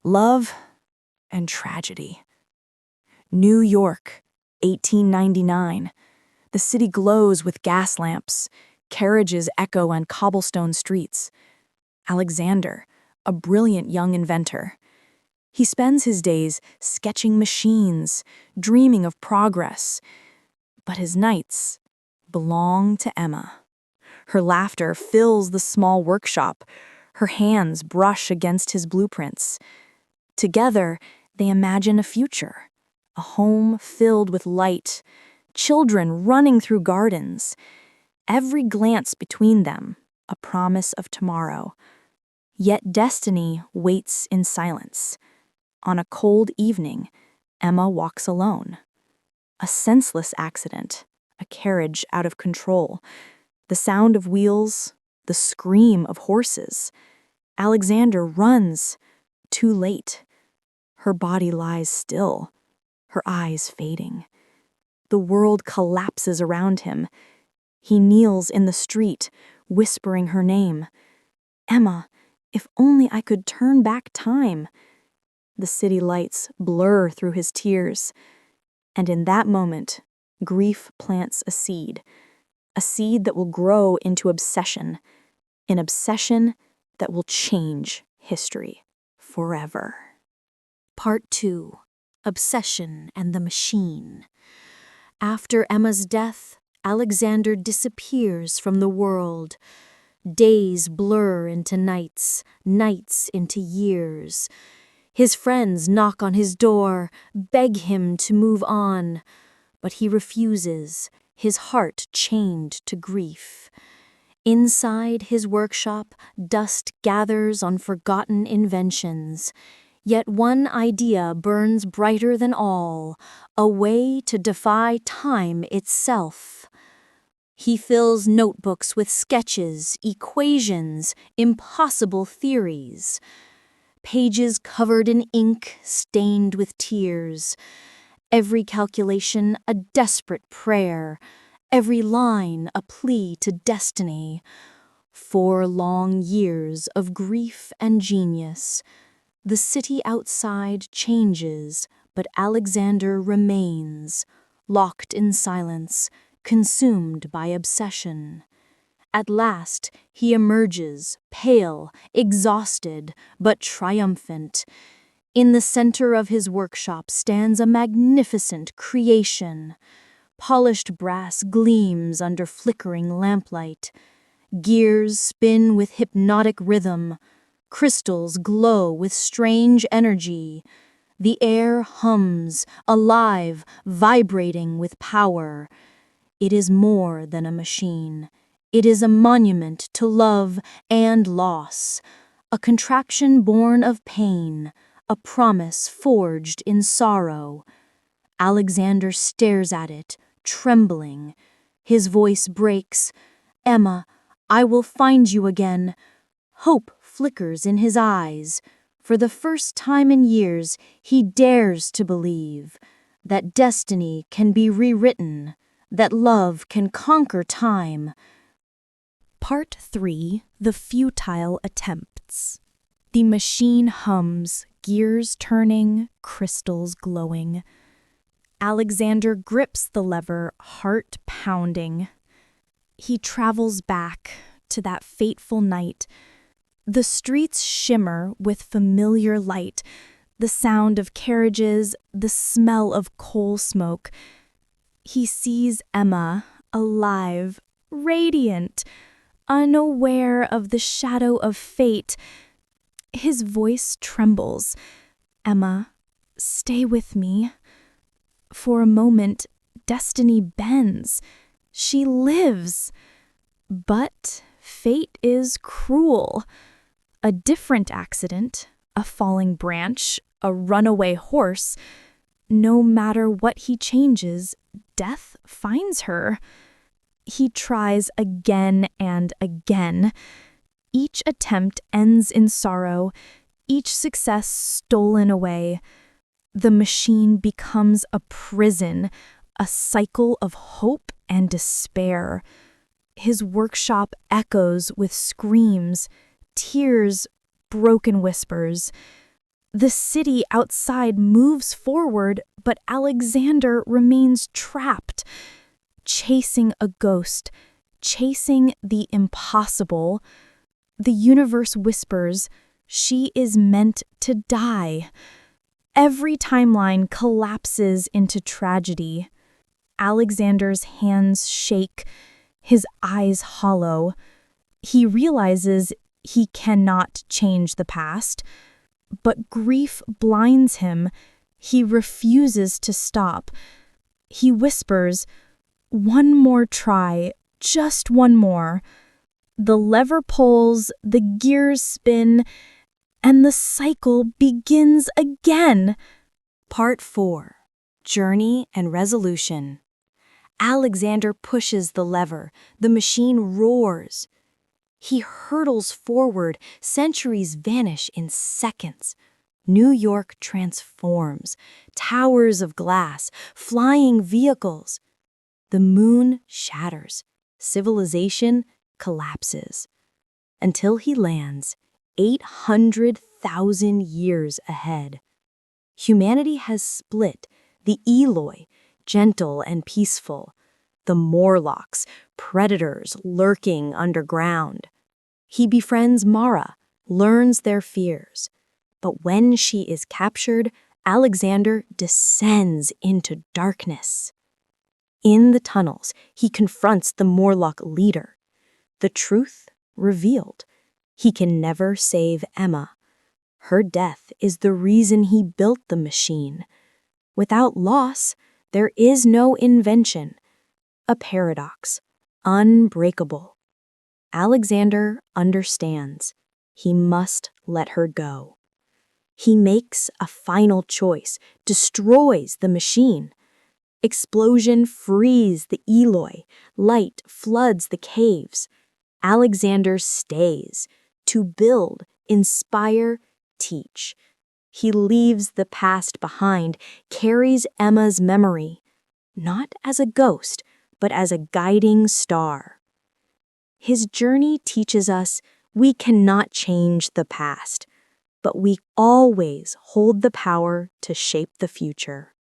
Love and tragedy. New York, 1899. The city glows with gas lamps. Carriages echo on cobblestone streets. Alexander, a brilliant young inventor. He spends his days sketching machines, dreaming of progress. But his nights belong to Emma. Her laughter fills the small workshop. Her hands brush against his blueprints. Together, they imagine a future, a home filled with light, children running through gardens. Every glance between them, a promise of tomorrow. Yet destiny waits in silence. On a cold evening, Emma walks alone. A senseless accident, a carriage out of control, the sound of wheels, the scream of horses. Alexander runs, too late. Her body lies still, her eyes fading. The world collapses around him. He kneels in the street, whispering her name. Emma, if only I could turn back time. The city lights blur through his tears. And in that moment, grief plants a seed that will grow into obsession, an obsession that will change history forever. Part 2. Obsession and the Machine. After Emma's death, Alexander disappears from the world. Days blur into nights, nights into years. His friends knock on his door, beg him to move on. But he refuses, his heart chained to grief. Inside his workshop, dust gathers on forgotten inventions. Yet one idea burns brighter than all, a way to defy time itself. He fills notebooks with sketches, equations, impossible theories. Pages covered in ink, stained with tears. Every calculation a desperate prayer, every line a plea to destiny. 4 long years of grief and genius. The city outside changes, but Alexander remains, locked in silence, consumed by obsession. At last, he emerges, pale, exhausted, but triumphant. In the center of his workshop stands a magnificent creation. Polished brass gleams under flickering lamplight. Gears spin with hypnotic rhythm. Crystals glow with strange energy. The air hums, alive, vibrating with power. It is more than a machine. It is a monument to love and loss, a contraction born of pain, a promise forged in sorrow. Alexander stares at it, trembling. His voice breaks. Emma, I will find you again. Hope flickers in his eyes. For the first time in years, he dares to believe that destiny can be rewritten, that love can conquer time. Part 3. The Futile Attempts. The machine hums, gears turning, crystals glowing. Alexander grips the lever, heart pounding. He travels back to that fateful night. The streets shimmer with familiar light, the sound of carriages, the smell of coal smoke. He sees Emma, alive, radiant, unaware of the shadow of fate. His voice trembles. Emma, stay with me. For a moment, destiny bends. She lives. But fate is cruel. A different accident, a falling branch, a runaway horse. No matter what he changes, death finds her. He tries again and again. Each attempt ends in sorrow, each success stolen away. The machine becomes a prison, a cycle of hope and despair. His workshop echoes with screams, tears, broken whispers. The city outside moves forward, but Alexander remains trapped, chasing a ghost, chasing the impossible. The universe whispers, she is meant to die. Every timeline collapses into tragedy. Alexander's hands shake, his eyes hollow. He realizes he cannot change the past, but grief blinds him. He refuses to stop. He whispers, "One more try, just one more." The lever pulls, the gears spin, and the cycle begins again. Part 4. Journey and Resolution. Alexander pushes the lever. The machine roars. He hurtles forward. Centuries vanish in seconds. New York transforms. Towers of glass, flying vehicles. The moon shatters. Civilization collapses. Until he lands 800,000 years ahead. Humanity has split. The Eloi, gentle and peaceful. The Morlocks, predators lurking underground. He befriends Mara, learns their fears. But when she is captured, Alexander descends into darkness. In the tunnels, he confronts the Morlock leader. The truth revealed. He can never save Emma. Her death is the reason he built the machine. Without loss, there is no invention. A paradox, unbreakable. Alexander understands. He must let her go. He makes a final choice, destroys the machine. Explosion frees the Eloi. Light floods the caves. Alexander stays to build, inspire, teach. He leaves the past behind, carries Emma's memory, not as a ghost, but as a guiding star. His journey teaches us we cannot change the past, but we always hold the power to shape the future.